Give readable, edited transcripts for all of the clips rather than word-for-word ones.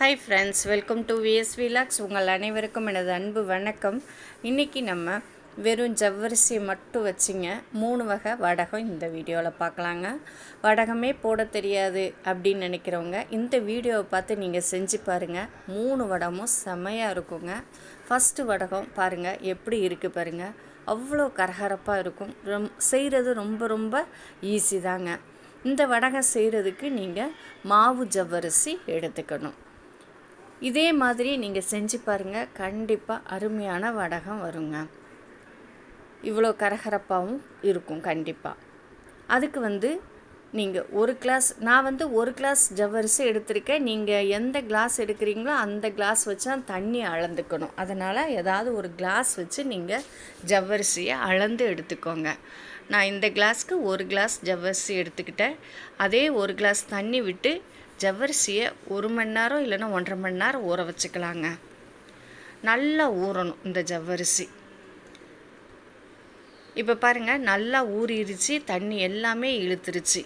Hi friends, welcome to VS vlogs. உங்கள் அனைவருக்கும் எனது அன்பு வணக்கம். இன்றைக்கி நம்ம வெறும் ஜவ்வரிசி மட்டும் வச்சுங்க 3 வகை வடகம் இந்த வீடியோவில் பார்க்கலாங்க. வடகமே போட தெரியாது அப்படின்னு நினைக்கிறவங்க இந்த வீடியோவை பார்த்து நீங்கள் செஞ்சு பாருங்கள். 3 வடகமும் செமையாக இருக்குங்க. ஃபஸ்ட்டு வடகம் பாருங்கள் எப்படி இருக்குது பாருங்கள். அவ்வளோ கரகரப்பாக இருக்கும். செய்கிறது ரொம்ப ஈஸி தாங்க. இந்த வடகம் செய்கிறதுக்கு நீங்கள் மாவு ஜவ்வரிசி எடுத்துக்கணும். இதே மாதிரி நீங்கள் செஞ்சு பாருங்கள், கண்டிப்பாக அருமையான வடகம் வருங்க. இவ்வளோ கரகரப்பாகவும் இருக்கும் கண்டிப்பாக. அதுக்கு நீங்கள் நான் ஒரு கிளாஸ் ஜவ்வரிசி எடுத்திருக்கேன். நீங்கள் எந்த கிளாஸ் எடுக்கிறீங்களோ அந்த கிளாஸ் வச்சு தான் தண்ணி அளந்துக்கணும். அதனால் ஏதாவது ஒரு கிளாஸ் வச்சு நீங்கள் ஜவ்வரிசியை அளந்து எடுத்துக்கோங்க. நான் இந்த கிளாஸ்க்கு 1 கிளாஸ் ஜவ்வரிசி எடுத்துக்கிட்டேன். அதே 1 கிளாஸ் தண்ணி விட்டு ஜவ்வரிசியை 1 மணி நேரம் இல்லைன்னா 1.5 மணி நேரம் ஊற வச்சுக்கலாங்க. நல்லா ஊறணும் இந்த ஜவ்வரிசி. இப்போ பாருங்கள், நல்லா ஊறிடுச்சு, தண்ணி எல்லாமே இழுத்துருச்சு.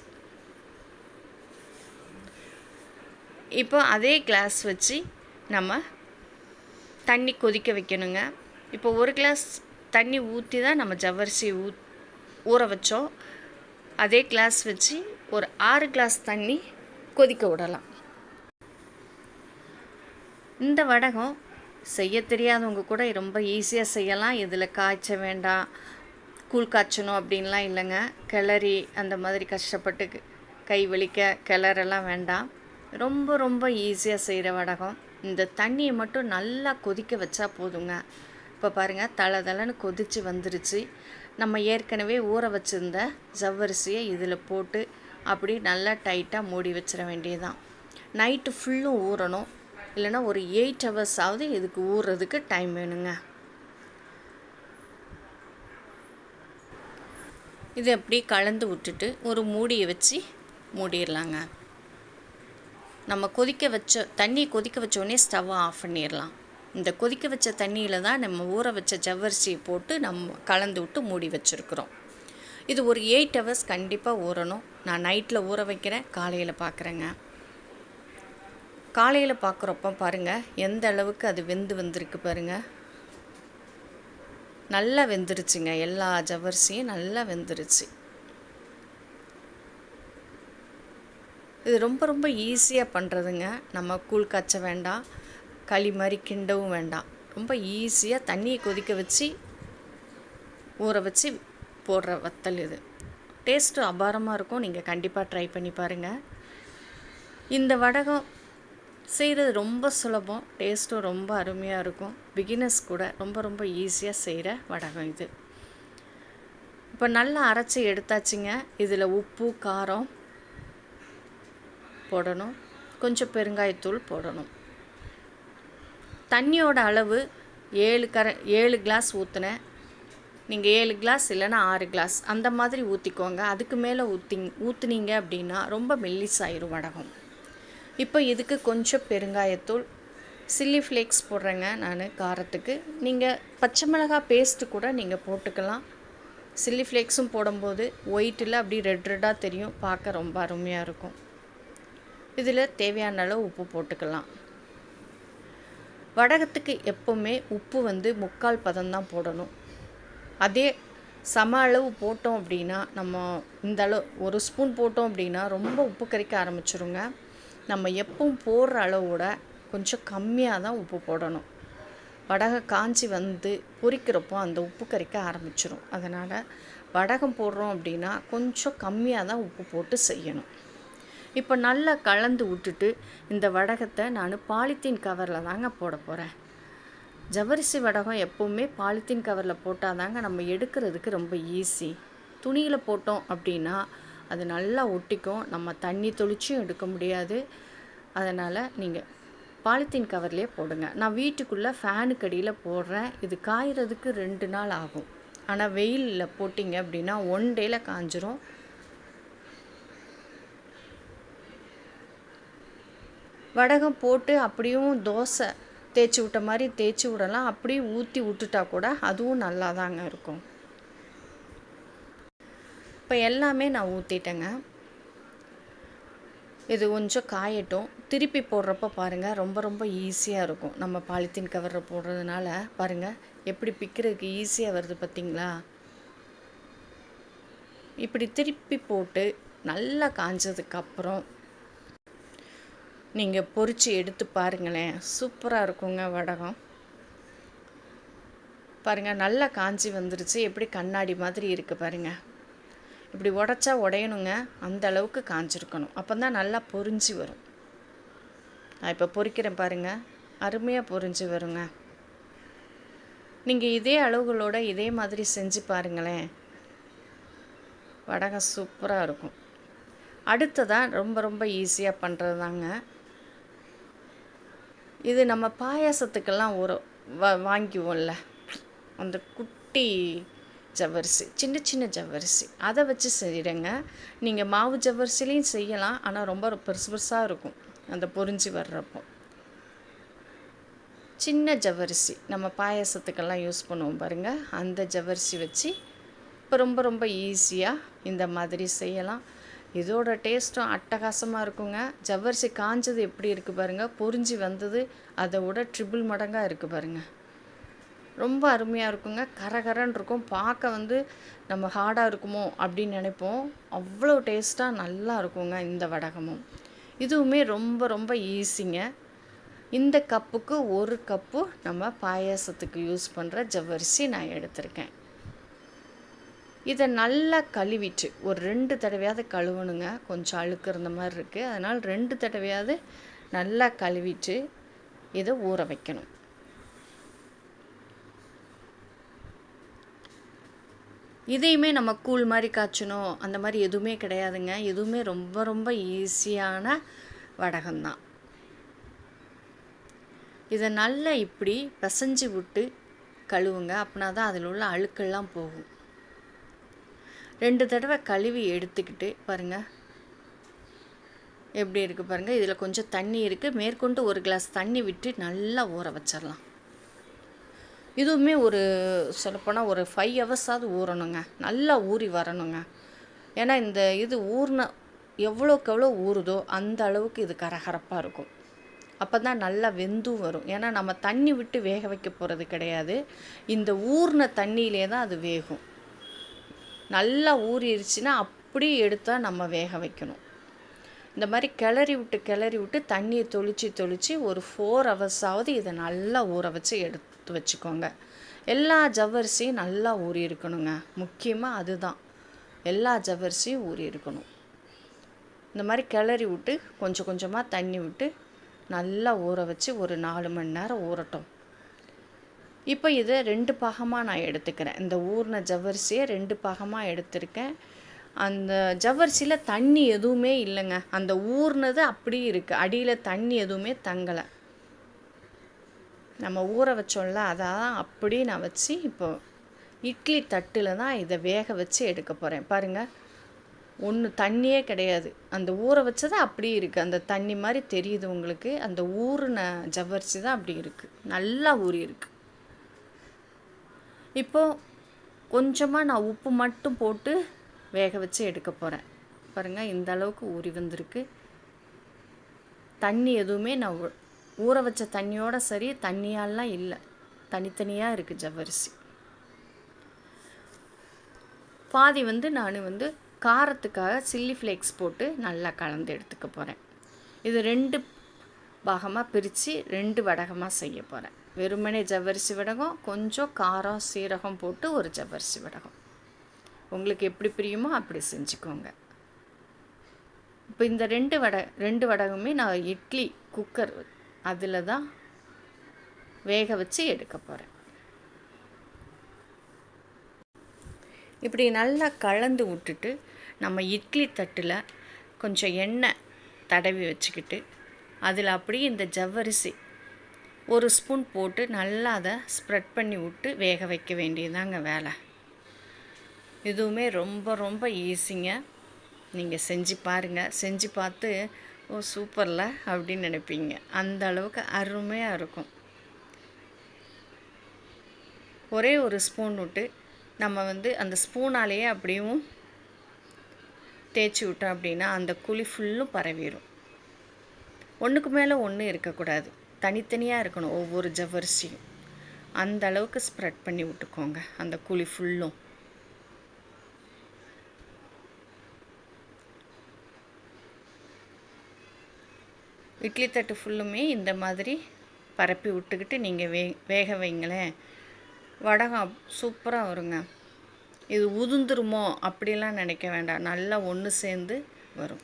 இப்போ அதே கிளாஸ் வச்சு நம்ம தண்ணி கொதிக்க வைக்கணுங்க. இப்போ 1 கிளாஸ் தண்ணி ஊற்றி தான் நம்ம ஜவ்வரிசி ஊற வச்சோம். அதே கிளாஸ் வச்சு ஒரு 6 கிளாஸ் தண்ணி கொதிக்க விடலாம். இந்த வடகம் செய்ய தெரியாதவங்க கூட ரொம்ப ஈஸியாக செய்யலாம். இதில் காய்ச்ச வேண்டாம், கூழ் காய்ச்சணும் அப்படின்லாம் இல்லைங்க. கிளறி அந்த மாதிரி கஷ்டப்பட்டு கை வலிக்க கிளறெல்லாம் வேண்டாம். ரொம்ப ஈஸியாக செய்கிற வடகம். இந்த தண்ணியை மட்டும் நல்லா கொதிக்க வச்சா போதுங்க. இப்போ பாருங்கள், தளன்னு கொதித்து வந்துருச்சு. நம்ம ஏற்கனவே ஊற வச்சுருந்த ஜவ்வரிசியை இதில் போட்டு அப்படி நல்லா டைட்டாக மூடி வச்சிட வேண்டியதுதான். நைட்டு ஃபுல்லும் ஊறணும், இல்லைன்னா ஒரு 8 hours ஆகுது இதுக்கு ஊறுறதுக்கு டைம் வேணுங்க. இது அப்படி கலந்து விட்டுட்டு ஒரு மூடியை வச்சு மூடிடலாங்க. நம்ம தண்ணி கொதிக்க வச்சோடனே ஸ்டவ்வை ஆஃப் பண்ணிடலாம். இந்த கொதிக்க வச்ச தண்ணியில் தான் நம்ம ஊற வச்ச ஜவ்வரிசியை போட்டு நம்ம கலந்து விட்டு மூடி வச்சுருக்குறோம். இது ஒரு 8 hours கண்டிப்பாக ஊறணும். நான் நைட்டில் ஊற வைக்கிறேன், காலையில் பார்க்குறேங்க. காலையில் பார்க்குறப்ப பாருங்கள் எந்த அளவுக்கு அது வந்திருக்கு பாருங்கள். நல்லா வெந்துருச்சுங்க. எல்லா ஜவ்வரிசியும் நல்லா வெந்துருச்சு. இது ரொம்ப ஈஸியாக பண்ணுறதுங்க. நம்ம கூழ் காய்ச்ச வேண்டாம், களி மாதிரி கிண்டவும் வேண்டாம். ரொம்ப ஈஸியாக தண்ணியை கொதிக்க வச்சு ஊற வச்சு போடுற வத்தல் இது. டேஸ்ட்டு அபாரமாக இருக்கும். நீங்கள் கண்டிப்பாக ட்ரை பண்ணி பாருங்கள். இந்த வடகம் செய்கிறது ரொம்ப சுலபம், டேஸ்ட்டும் ரொம்ப அருமையாக இருக்கும். பிகினர்ஸ் கூட ரொம்ப ஈஸியாக செய்கிற வடகம் இது. இப்போ நல்லா அரைச்சி எடுத்தாச்சுங்க. இதில் உப்பு காரம் போடணும், கொஞ்சம் பெருங்காயத்தூள் போடணும். தண்ணியோட அளவு 7 கிளாஸ் ஊற்றினேன். நீங்கள் 7 கிளாஸ் இல்லைன்னா 6 கிளாஸ் அந்த மாதிரி ஊற்றிக்கோங்க. அதுக்கு மேலே ஊற்றுனீங்க அப்படின்னா ரொம்ப மெல்லிசாயிரும் வடகம். இப்போ இதுக்கு கொஞ்சம் பெருங்காயத்தூள், சில்லி ஃப்ளேக்ஸ் போடுறேங்க நான் காரத்துக்கு. நீங்கள் பச்சை மிளகாய் பேஸ்ட்டு கூட நீங்கள் போட்டுக்கலாம். சில்லி ஃப்ளேக்ஸும் போடும்போது ஒயிட்டில் அப்படி ரெட்டாக தெரியும், பார்க்க ரொம்ப அருமையாக இருக்கும். இதில் தேவையான அளவு உப்பு போட்டுக்கலாம். வடகத்துக்கு எப்போவுமே உப்பு 3/4 பதம் தான் போடணும். அதே சம அளவு போட்டோம் அப்படின்னா, நம்ம இந்த அளவு 1 ஸ்பூன் போட்டோம் அப்படின்னா ரொம்ப உப்பு கறிக்க ஆரம்பிச்சிருங்க. நம்ம எப்பவும் போடுற அளவோட கொஞ்சம் கம்மியாக தான் உப்பு போடணும். வடகம் காஞ்சி பொரிக்கிறப்போ அந்த உப்பு கறிக்க ஆரம்பிச்சிடும். அதனால் வடகம் போடுறோம் அப்படின்னா கொஞ்சம் கம்மியாக தான் உப்பு போட்டு செய்யணும். இப்போ நல்லா கலந்து விட்டுட்டு இந்த வடகத்தை நான் பாலித்தீன் கவரில் தாங்க போட போகிறேன். ஜவ்வரிசி வடகம் எப்போவுமே பாலித்தீன் கவரில் போட்டால் தாங்க நம்ம எடுக்கிறதுக்கு ரொம்ப ஈஸி. துணியில் போட்டோம் அப்படின்னா அது நல்லா ஒட்டிக்கும், நம்ம தண்ணி தொளிச்சும் எடுக்க முடியாது. அதனால் நீங்கள் பாலித்தீன் கவர்லேயே போடுங்க. நான் வீட்டுக்குள்ளே ஃபேனுக்கு அடியில் போடுறேன். இது காய்கிறதுக்கு 2 நாள் ஆகும். ஆனால் வெயிலில் போட்டிங்க அப்படின்னா 1 டேயில் காஞ்சிரும். வடகம் போட்டு அப்படியும் தோசை தேய்ச்சி விட்ட மாதிரி தேய்ச்சி விடலாம். அப்படியே ஊற்றி விட்டுட்டா கூட அதுவும் நல்லா தாங்க இருக்கும். இப்போ எல்லாமே நான் ஊற்றிட்டேங்க. இது கொஞ்சம் காயட்டும். திருப்பி போடுறப்ப பாருங்கள் ரொம்ப ரொம்ப ஈஸியாக இருக்கும். நம்ம பாலித்தீன் கவரில் போடுறதுனால பாருங்கள் எப்படி பிக்கிறதுக்கு ஈஸியாக வருது பார்த்திங்களா. இப்படி திருப்பி போட்டு நல்லா காஞ்சதுக்கப்புறம் நீங்கள் பொரித்து எடுத்து பாருங்களேன், சூப்பராக இருக்குங்க வடகம். பாருங்கள் நல்லா காஞ்சி வந்துருச்சு, எப்படி கண்ணாடி மாதிரி இருக்குது பாருங்கள். இப்படி உடச்சா உடையணுங்க, அந்த அளவுக்கு காஞ்சிருக்கணும், அப்போ தான் நல்லா பொரிஞ்சு வரும். நான் இப்போ பொரிக்கிறேன் பாருங்கள், அருமையாக பொரிஞ்சு வருங்க. நீங்கள் இதே அளவுகளோடு இதே மாதிரி செஞ்சு பாருங்களேன், வடகம் சூப்பராக இருக்கும். அடுத்ததான் ரொம்ப ரொம்ப ஈஸியாக பண்ணுறது தாங்க இது. நம்ம பாயாசத்துக்கெல்லாம் வாங்கிக்குவோம்ல, அந்த குட்டி ஜவ்வரிசி, சின்ன சின்ன ஜவ்வரிசி, அதை வச்சு செய்கிறேங்க. நீங்கள் மாவு ஜவ்வரிசிலையும் செய்யலாம், ஆனால் ரொம்ப பெருசு பெருசாக இருக்கும் அந்த பொரிஞ்சு வர்றப்போ. சின்ன ஜவ்வரிசி நம்ம பாயாசத்துக்கெல்லாம் யூஸ் பண்ணுவோம் பாருங்கள், அந்த ஜவ்வரிசி வச்சு இப்போ ரொம்ப ரொம்ப ஈஸியாக இந்த மாதிரி செய்யலாம். இதோட டேஸ்ட்டும் அட்டகாசமாக இருக்குங்க. ஜவ்வரிசி காஞ்சது எப்படி இருக்குது பாருங்கள், பொரிஞ்சு வந்தது அதை விட ட்ரிபிள் மடங்காக இருக்குது பாருங்கள். ரொம்ப அருமையாக இருக்குங்க, கரகரன்னு இருக்கும். பார்க்க நம்ம ஹார்டாக இருக்குமோ அப்படின்னு நினைப்போம், அவ்வளோ டேஸ்ட்டாக நல்லா இருக்குங்க இந்த வடகமும். இதுவுமே ரொம்ப ரொம்ப ஈஸிங்க. இந்த கப்புக்கு 1 கப்பு நம்ம பாயாசத்துக்கு யூஸ் பண்ணுற ஜவ்வரிசி நான் எடுத்திருக்கேன். இதை நல்லா கழுவிட்டு ஒரு 2 தடவையாவது கழுவணுங்க, கொஞ்சம் அழுக்கு இருந்த மாதிரி இருக்குது, அதனால் 2 தடவையாவது நல்லா கழுவிட்டு இதை ஊற வைக்கணும். இதையுமே நம்ம கூழ் மாதிரி காய்ச்சணும் அந்த மாதிரி எதுவுமே கிடையாதுங்க. எதுவுமே ரொம்ப ரொம்ப ஈஸியான வடகம்தான். இதை நல்லா இப்படி பிசைஞ்சு விட்டு கழுவுங்க, அப்படின்னா தான் அதில் உள்ள அழுக்கெல்லாம் போகும். 2 தடவை கழுவி எடுத்துக்கிட்டு பாருங்கள் எப்படி இருக்குது பாருங்கள். இதில் கொஞ்சம் தண்ணி இருக்குது, மேற்கொண்டு 1 கிளாஸ் தண்ணி விட்டு நல்லா ஊற வச்சிடலாம். இதுவுமே சொல்லப்போனால் ஒரு 5 ஹவர்ஸாவது ஊறணுங்க, நல்லா ஊறி வரணுங்க. ஏன்னா இந்த இது எவ்வளோக்கு எவ்வளோ ஊறுதோ அந்த அளவுக்கு இது கரகரப்பாக இருக்கும். அப்போ தான் நல்லா வெந்தும் வரும். ஏன்னா நம்ம தண்ணி விட்டு வேக வைக்க போகிறது கிடையாது, இந்த ஊறின தண்ணியிலே தான் அது வேகும். நல்லா ஊறிடுச்சுன்னா அப்படியே எடுத்தால் நம்ம வேக வைக்கணும். இந்த மாதிரி கிளறி விட்டு தண்ணியை தொளிச்சு ஒரு 4 ஹவர்ஸாவது இதை நல்லா ஊற வச்சு எடுத்து வச்சுக்கோங்க. எல்லா ஜவ்வரிசியும் நல்லா ஊறி இருக்கணுங்க, முக்கியமாக அதுதான், எல்லா ஜவ்வரிசியும் ஊறி இருக்கணும். இந்த மாதிரி கிளறி விட்டு கொஞ்சம் கொஞ்சமாக தண்ணி விட்டு நல்லா ஊற வச்சு ஒரு 4 மணி நேரம் ஊறட்டும். இப்போ இதை 2 பாகமாக நான் எடுத்துக்கிறேன். இந்த ஊறின ஜவ்வரிசியை 2 பாகமாக எடுத்திருக்கேன். அந்த ஜவ்வரிசியில் தண்ணி எதுவுமே இல்லைங்க, அந்த ஊறினது அப்படியே இருக்குது, அடியில் தண்ணி எதுவுமே தங்கலை. நம்ம ஊற வச்சோம்ல அதான் அப்படியே நான் வச்சு இப்போ இட்லி தட்டில் தான் இதை வேக வச்சு எடுக்க போகிறேன். பாருங்கள், ஒன்றும் தண்ணியே கிடையாது, அந்த ஊற வச்சது அப்படியே இருக்குது. அந்த தண்ணி மாதிரி தெரியுது உங்களுக்கு, அந்த ஊறின ஜவ்வரிசி தான் அப்படி இருக்குது, நல்லா ஊறி இருக்குது. இப்போது கொஞ்சமாக நான் உப்பு மட்டும் போட்டு வேக வச்சு எடுக்க போகிறேன். பாருங்கள், இந்த அளவுக்கு ஊறி வந்திருக்கு. தண்ணி எதுவுமே நான் ஊற வச்ச தண்ணியோட சரி, தண்ணியாலாம் இல்லை, தனித்தனியாக இருக்குது ஜவ்வரிசி. பாதி நான் காரத்துக்காக சில்லி ஃப்ளேக்ஸ் போட்டு நல்லா கலந்து எடுத்துக்க போகிறேன். இது 2 பாகமாக பிரித்து 2 வடகமாக செய்ய போகிறேன். வெறுமனே ஜவ்வரிசி வடகம், கொஞ்சம் காரம் சீரகம் போட்டு ஒரு ஜவ்வரிசி வடகம், உங்களுக்கு எப்படி பிரியுமோ அப்படி செஞ்சுக்கோங்க. இப்போ இந்த 2 வடகமே நான் இட்லி குக்கர் அதில் தான் வேக வச்சு எடுக்க போகிறேன். இப்படி நல்லா கலந்து விட்டுட்டு நம்ம இட்லி தட்டில் கொஞ்சம் எண்ணெய் தடவி வச்சுக்கிட்டு அதில் அப்படியே இந்த ஜவ்வரிசி 1 ஸ்பூன் போட்டு நல்லா அதை ஸ்ப்ரெட் பண்ணி விட்டு வேக வைக்க வேண்டியதாங்க வேலை. இதுவுமே ரொம்ப ரொம்ப ஈஸிங்க, நீங்கள் செஞ்சு பாருங்கள். செஞ்சு பார்த்து ஓ சூப்பரில் அப்படின்னு நினைப்பீங்க, அந்த அளவுக்கு அருமையாக இருக்கும். ஒரே 1 ஸ்பூன் விட்டு நம்ம அந்த ஸ்பூனாலேயே அப்படியும் தேய்ச்சி விட்டோம் அப்படின்னா அந்த குழி ஃபுல்லும் பரவிடும். ஒன்றுக்கு மேலே ஒன்று இருக்கக்கூடாது, தனித்தனியாக இருக்கணும் ஒவ்வொரு ஜவ்வரிசியும். அந்த அளவுக்கு ஸ்ப்ரெட் பண்ணி விட்டுக்கோங்க அந்த குழி ஃபுல்லும். இட்லி தட்டு ஃபுல்லுமே இந்த மாதிரி பரப்பி விட்டுக்கிட்டு நீங்கள் வேக வைங்களேன். வடகம் சூப்பராக வருங்க. இது உதிர்ந்துருமோ அப்படிலாம் நினைக்க வேண்டாம், நல்லா ஒன்று சேர்ந்து வரும்.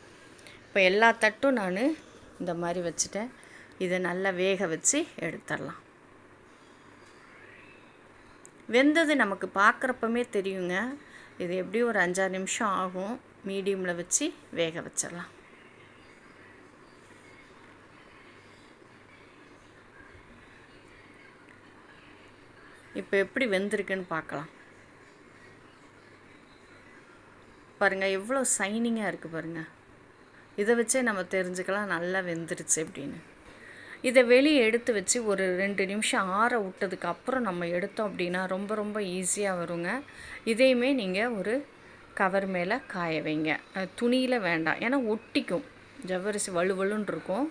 இப்போ எல்லா தட்டும் நான் இந்த மாதிரி வச்சுட்டேன். இதை நல்லா வேக வச்சு எடுத்துடலாம். வெந்தது நமக்கு பார்க்குறப்பமே தெரியுங்க. இது எப்படியும் ஒரு 5-6 நிமிஷம் ஆகும். மீடியமில் வச்சு வேக வச்சிடலாம். இப்போ எப்படி வெந்திருக்குன்னு பார்க்கலாம். பாருங்கள் எவ்வளோ சைனிங்காக இருக்குது பாருங்கள். இதை வச்சே நம்ம தெரிஞ்சுக்கலாம் நல்லா வெந்துருச்சு அப்படின்னு. இதை வெளியே எடுத்து வச்சு ஒரு 2 நிமிஷம் ஆற விட்டதுக்கு அப்புறம் நம்ம எடுத்தோம் அப்படின்னா ரொம்ப ரொம்ப ஈஸியாக வருங்க. இதையுமே நீங்கள் ஒரு கவர் மேலே காய வைங்க, துணியில் வேண்டாம், ஏன்னா ஒட்டிக்கும், ஜவ்வரிசி வலுவலுன்னு இருக்கும்.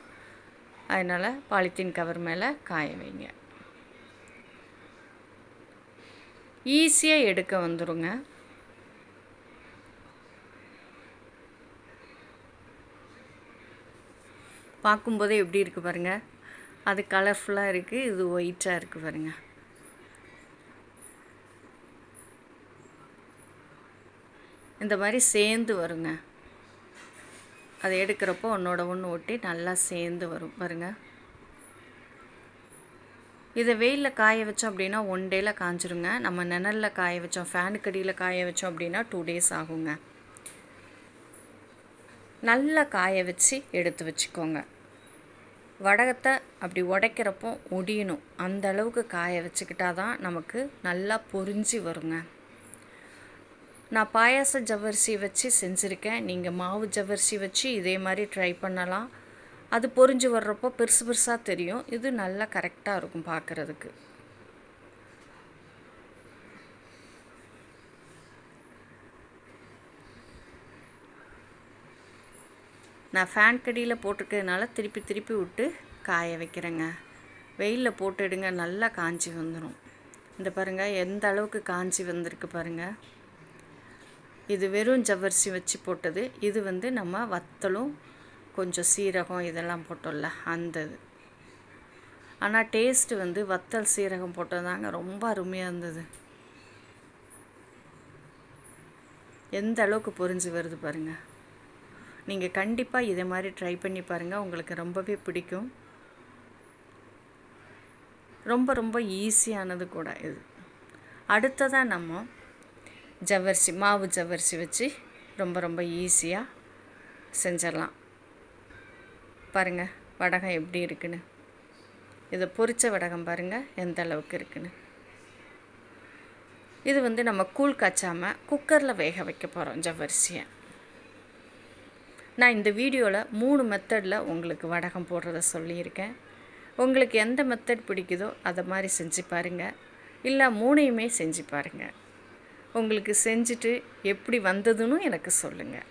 அதனால் பாலித்தீன் கவர் மேலே காய வைங்க. ஈஸியாக எடுக்க வந்துடுங்க. பார்க்கும்போதே எப்படி இருக்குது பாருங்கள். அது கலர்ஃபுல்லாக இருக்குது, இது ஒயிட்டாக இருக்குது பாருங்கள். இந்த மாதிரி சேர்ந்து வருங்க. அதை எடுக்கிறப்போ ஒன்றோட ஒன்று ஒட்டி நல்லா சேர்ந்து வரும் பாருங்கள். இதை வெயிலில் காய வச்சோம் அப்படின்னா 1 டேயில் காஞ்சிருங்க. நம்ம நிழலில் காய வச்சோம், ஃபேனுக்கு அடியில் காய வச்சோம் அப்படின்னா 2 டேஸ் ஆகுங்க. நல்லா காய வச்சு எடுத்து வச்சுக்கோங்க. வடகத்தை அப்படி உடைக்கிறப்போ ஒடியணும், அந்த அளவுக்கு காய வச்சுக்கிட்டா தான் நமக்கு நல்லா பொரிஞ்சு வருங்க. நான் பாயாச ஜவ்வரிசி வச்சு செஞ்சுருக்கேன். நீங்கள் மாவு ஜவ்வரிசி வச்சு இதே மாதிரி ட்ரை பண்ணலாம். அது பொரிஞ்சு வர்றப்போ பெருசு பெருசாக தெரியும். இது நல்லா கரெக்டாக இருக்கும் பார்க்குறதுக்கு. நான் ஃபேன் கடியில் போட்டிருக்கிறதுனால திருப்பி திருப்பி விட்டு காய வைக்கிறேங்க. வெயிலில் போட்டுடுங்க, நல்லா காஞ்சி வந்துடும். இந்த பாருங்கள் எந்த அளவுக்கு காஞ்சி வந்திருக்கு பாருங்கள். இது வெறும் ஜவ்வரிசி வச்சு போட்டது. இது நம்ம வத்தலும் கொஞ்சம் சீரகம் இதெல்லாம் போட்டோம்ல அந்த இது. ஆனால் டேஸ்ட்டு வத்தல் சீரகம் போட்டதாங்க ரொம்ப அருமையாக இருந்தது. எந்த அளவுக்கு பொரிஞ்சு வருது பாருங்கள். நீங்கள் கண்டிப்பாக இதே மாதிரி ட்ரை பண்ணி பாருங்கள், உங்களுக்கு ரொம்பவே பிடிக்கும். ரொம்ப ரொம்ப ஈஸியானது கூட இது. அடுத்ததாக நம்ம ஜவ்வரிசி மாவு ஜவ்வரிசி வச்சு ரொம்ப ரொம்ப ஈஸியாக செஞ்சிடலாம். பாருங்கள் வடகம் எப்படி இருக்குன்னு. இதை பொரிச்ச வடகம் பாருங்கள் எந்த அளவுக்கு இருக்குன்னு. இது நம்ம கூழ் காய்ச்சாமல் குக்கரில் வேக வைக்க போகிறோம் ஜவ்வரிசியை. நான் இந்த வீடியோவில் 3 மெத்தடில் உங்களுக்கு வடகம் போடுறத சொல்லியிருக்கேன். உங்களுக்கு எந்த மெத்தட் பிடிக்குதோ அதை மாதிரி செஞ்சு பாருங்கள், இல்லை 3யுமே செஞ்சு பாருங்கள். உங்களுக்கு செஞ்சுட்டு எப்படி வந்ததுன்னு எனக்கு சொல்லுங்கள்.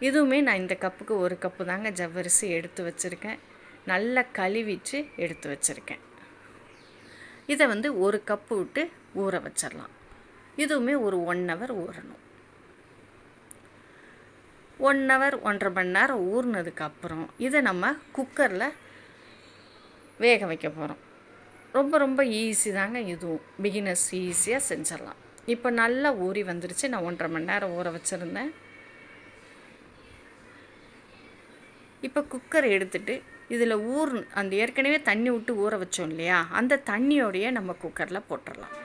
இதுவுமே நான் இந்த கப்புக்கு 1 கப்பு தாங்க ஜவ்வரிசி எடுத்து வச்சுருக்கேன். நல்லா கழுவிட்டு எடுத்து வச்சுருக்கேன். இதை 1 கப்பு விட்டு ஊற வச்சிடலாம். இதுவுமே ஒரு 1 ஹவர் ஊறணும். 1 ஹவர் 1.5 மணி நேரம் ஊறினதுக்கப்புறம் இதை நம்ம குக்கரில் வேக வைக்க போகிறோம். ரொம்ப ரொம்ப ஈஸி தாங்க இதுவும், பிகினர்ஸ் ஈஸியாக செஞ்சிடலாம். இப்போ நல்லா ஊறி வந்துருச்சு. நான் 1.5 மணி நேரம் ஊற வச்சுருந்தேன். இப்போ குக்கர் எடுத்துகிட்டு இதில் அந்த ஏற்கனவே தண்ணி விட்டு ஊற வச்சோம் இல்லையா, அந்த தண்ணியோடையே நம்ம குக்கரில் போட்டுடலாம்.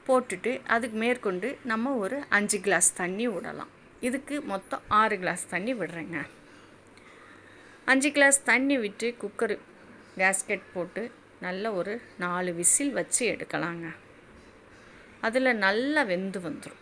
போட்டுட்டு அதுக்கு மேற்கொண்டு நம்ம ஒரு 5 கிளாஸ் தண்ணி விடலாம். இதுக்கு மொத்தம் 6 கிளாஸ் தண்ணி விடுறேங்க. 5 கிளாஸ் தண்ணி விட்டு குக்கர் கேஸ்கெட் போட்டு நல்ல ஒரு 4 விசில் வச்சு எடுக்கலாங்க. அதில் நல்லா வெந்து வந்துடும்.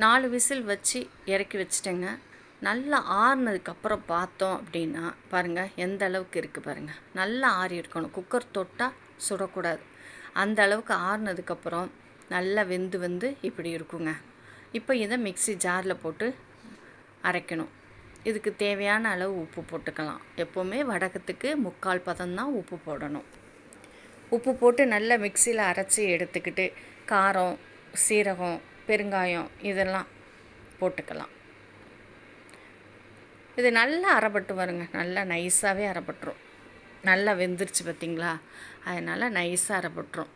நாலு விசில் வச்சு இறக்கி வச்சிட்டேங்க. நல்லா ஆறுனதுக்கப்புறம் பார்த்தோம் அப்படின்னா பாருங்கள் எந்த அளவுக்கு இருக்குது பாருங்கள். நல்லா ஆறி இருக்கணும். குக்கர் தொட்டால் சுடக்கூடாது. அந்த அளவுக்கு ஆறுனதுக்கப்புறம் நல்லா வெந்து இப்படி இருக்குங்க. இப்போ இதை மிக்ஸி ஜாரில் போட்டு அரைக்கணும். இதுக்கு தேவையான அளவு உப்பு போட்டுக்கலாம். எப்போவுமே வடகத்துக்கு 3/4 பதம்தான் உப்பு போடணும். உப்பு போட்டு நல்லா மிக்சியில் அரைச்சி எடுத்துக்கிட்டு காரம், சீரகம், பெருங்காயம் இதெல்லாம் போட்டுக்கலாம். இது நல்லா அரைப்பட்டு வருங்க. நல்லா நைஸாகவே அரைப்பட்டுரும். நல்லா வெந்துருச்சு பார்த்திங்களா, அதனால் நைஸாக அரைப்பட்டுரும்.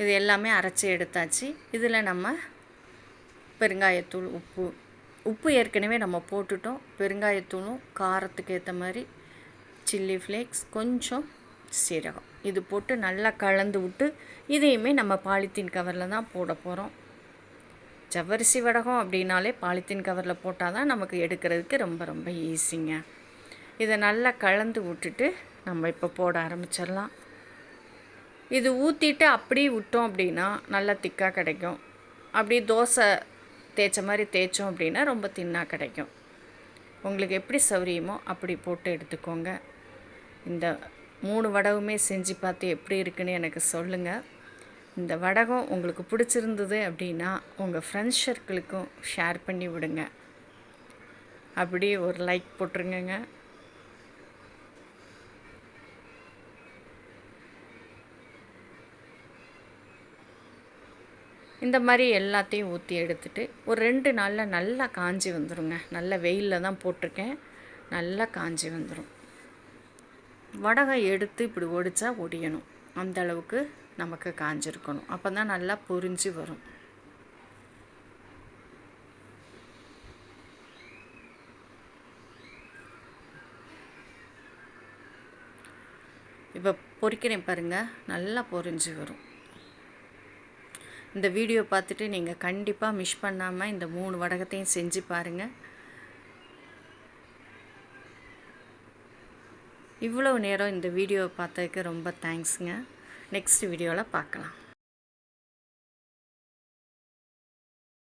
இது எல்லாமே அரைச்சி எடுத்தாச்சு. இதில் நம்ம பெருங்காயத்தூள், உப்பு ஏற்கனவே நம்ம போட்டுட்டோம். பெருங்காயத்தூளும் காரத்துக்கு ஏற்ற மாதிரி சில்லி ஃப்ளேக்ஸ், கொஞ்சம் சீரகம் இது போட்டு நல்லா கலந்து விட்டு இதையுமே நம்ம பாலித்தீன் கவரில் தான் போட போகிறோம். ஜவ்வரிசி வடகம் அப்படின்னாலே பாலித்தீன் கவரில் போட்டால் தான் நமக்கு எடுக்கிறதுக்கு ரொம்ப ஈஸிங்க. இதை நல்லா கலந்து விட்டுட்டு நம்ம இப்போ போட ஆரம்பிச்சிடலாம். இது ஊற்றிட்டு அப்படியே விட்டோம் அப்படின்னா நல்லா திக்காக கிடைக்கும். அப்படி தோசை தேய்ச்ச மாதிரி தேய்ச்சோம் அப்படின்னா ரொம்ப தின்னாக கிடைக்கும். உங்களுக்கு எப்படி சௌரியமோ அப்படி போட்டு எடுத்துக்கோங்க. இந்த 3 வடகமே செஞ்சு பார்த்து எப்படி இருக்குன்னு எனக்கு சொல்லுங்கள். இந்த வடகம் உங்களுக்கு பிடிச்சிருந்தது அப்படின்னா உங்கள் ஃப்ரெண்ட்ஸ் சர்க்கிளுக்கும் ஷேர் பண்ணி விடுங்க. அப்படியே ஒரு லைக் போட்டுருங்க. இந்த மாதிரி எல்லாத்தையும் ஊற்றி எடுத்துகிட்டு ஒரு 2 நாளில் நல்லா காஞ்சி வந்துடுங்க. நல்ல வெயிலில் தான் போட்டிருக்கேன். நல்லா காஞ்சி வந்துடும். வடகம் எடுத்து இப்படி ஒடிச்சா ஒடியணும். அந்த அளவுக்கு நமக்கு காஞ்சிருக்கணும். அப்போ தான் நல்லா பொரிஞ்சு வரும். இப்போ பொரிக்கிறேன் பாருங்கள், நல்லா பொரிஞ்சு வரும். இந்த வீடியோ பார்த்துட்டு நீங்கள் கண்டிப்பாக மிஸ் பண்ணாமல் இந்த 3 வடகத்தையும் செஞ்சு பாருங்கள். இவ்வளோ நேரம் இந்த வீடியோவை பார்த்ததுக்கு ரொம்ப தேங்க்ஸுங்க. நெக்ஸ்ட் வீடியோவில் பார்க்கலாம்.